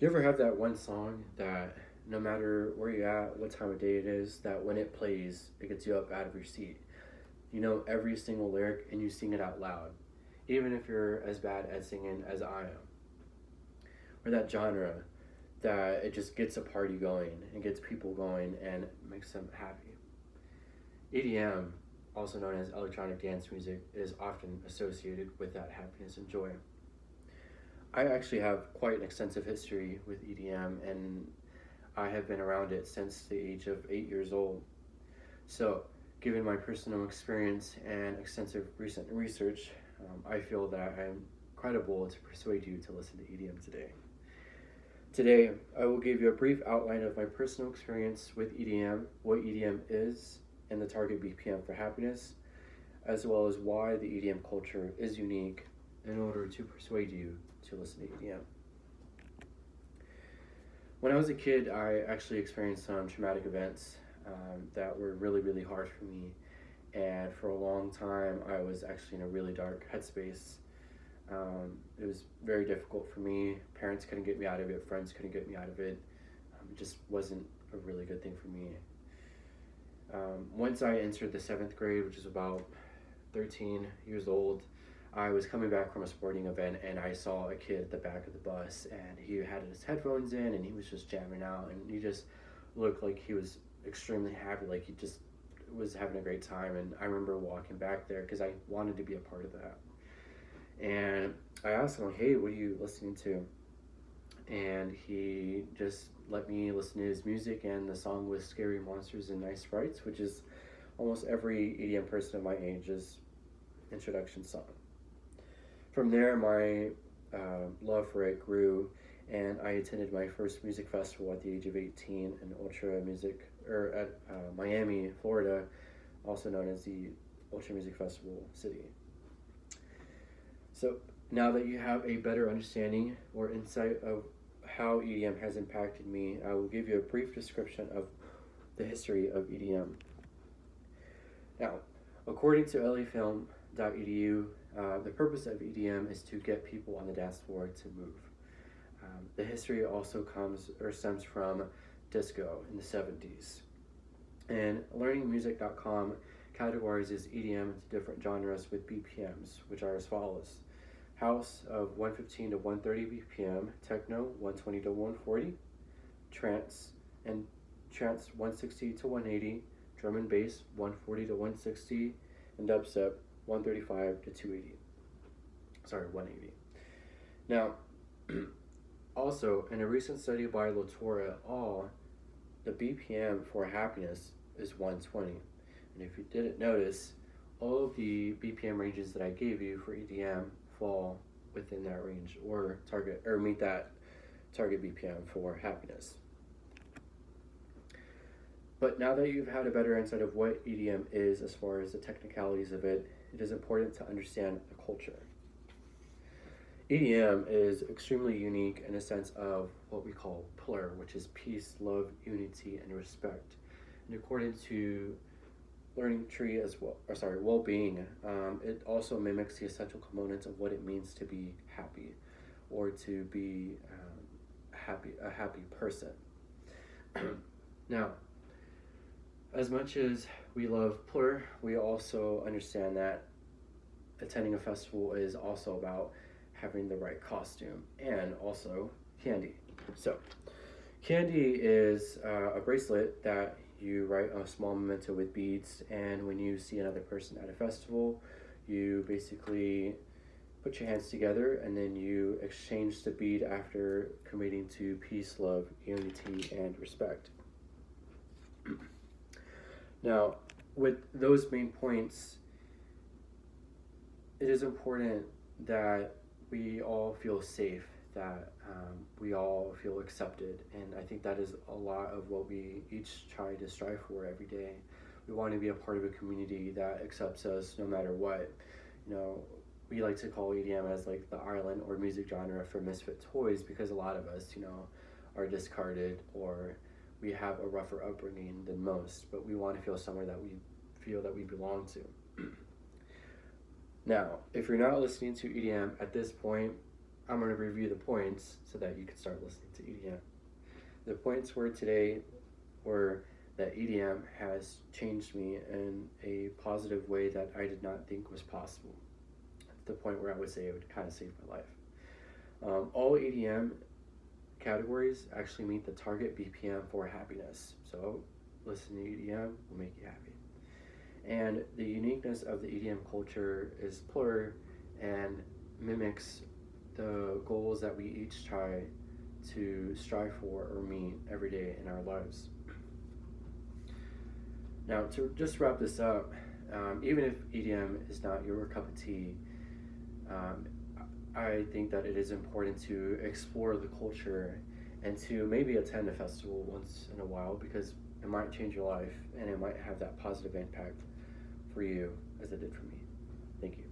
You ever have that one song that no matter where you're at, what time of day it is, that when it plays, it gets you up out of your seat? You know every single lyric and you sing it out loud, even if you're as bad at singing as I am. Or that genre that it just gets a party going and gets people going and makes them happy. EDM, also known as electronic dance music, is often associated with that happiness and joy. I actually have quite an extensive history with EDM, and I have been around it since the age of 8 years old. So, given my personal experience and extensive recent research, I feel that I am credible to persuade you to listen to EDM today. Today, I will give you a brief outline of my personal experience with EDM, what EDM is, and the target BPM for happiness, as well as why the EDM culture is unique in order to persuade you to listen to EDM. When I was a kid, I actually experienced some traumatic events that were really, really hard for me. And for a long time, I was actually in a really dark headspace. It was very difficult for me. Parents couldn't get me out of it, friends couldn't get me out of it. It just wasn't a really good thing for me. Once I entered the 7th grade, which is about 13 years old, I was coming back from a sporting event and I saw a kid at the back of the bus, and he had his headphones in and he was just jamming out, and he just looked like he was extremely happy, like he just was having a great time. And I remember walking back there because I wanted to be a part of that. And I asked him, hey, what are you listening to? And he just let me listen to his music, and the song was Scary Monsters and Nice Sprites, which is almost every EDM person of my age's introduction song. From there, my love for it grew, and I attended my first music festival at the age of 18 in Ultra Music, or at Miami, Florida, also known as the Ultra Music Festival City. So now that you have a better understanding or insight of how EDM has impacted me, I will give you a brief description of the history of EDM. Now, according to lafilm.edu, the purpose of EDM is to get people on the dance floor to move. The history also stems from disco in the 70s. And learningmusic.com categorizes EDM into different genres with BPMs, which are as follows: house of 115 to 130 BPM, techno 120 to 140, trance 160 to 180, drum and bass 140 to 160, and dubstep 135 to 180. Now, also, in a recent study by Latour et al., the BPM for happiness is 120. And if you didn't notice, all of the BPM ranges that I gave you for EDM fall within that range, or meet that target BPM for happiness. But now that you've had a better insight of what EDM is as far as the technicalities of it, it is important to understand the culture. EDM is extremely unique in a sense of what we call PLUR, which is peace, love, unity, and respect. And according to Learning Tree well-being, it also mimics the essential components of what it means to be happy, or to be a happy person. Now, as much as we love PLUR, we also understand that attending a festival is also about having the right costume and also candy. So, candy is a bracelet that you write a small memento with beads, and when you see another person at a festival, you basically put your hands together and then you exchange the bead after committing to peace, love, unity, and respect. Now, with those main points, it is important that we all feel safe, that we all feel accepted, and I think that is a lot of what we each try to strive for every day. We want to be a part of a community that accepts us no matter what. You know, we like to call EDM as like the island or music genre for misfit toys, because a lot of us, are discarded, or we have a rougher upbringing than most, but we want to feel somewhere that we feel that we belong to. Now, if you're not listening to EDM at this point, I'm going to review the points so that you can start listening to EDM. The points for today were that EDM has changed me in a positive way that I did not think was possible. To the point where I would say it would kind of save my life. All EDM categories actually meet the target BPM for happiness. So listening to EDM will make you happy. And the uniqueness of the EDM culture is plural and mimics the goals that we each try to strive for or meet every day in our lives. Now, to just wrap this up, even if EDM is not your cup of tea, I think that it is important to explore the culture and to maybe attend a festival once in a while, because it might change your life and it might have that positive impact for you as it did for me. Thank you.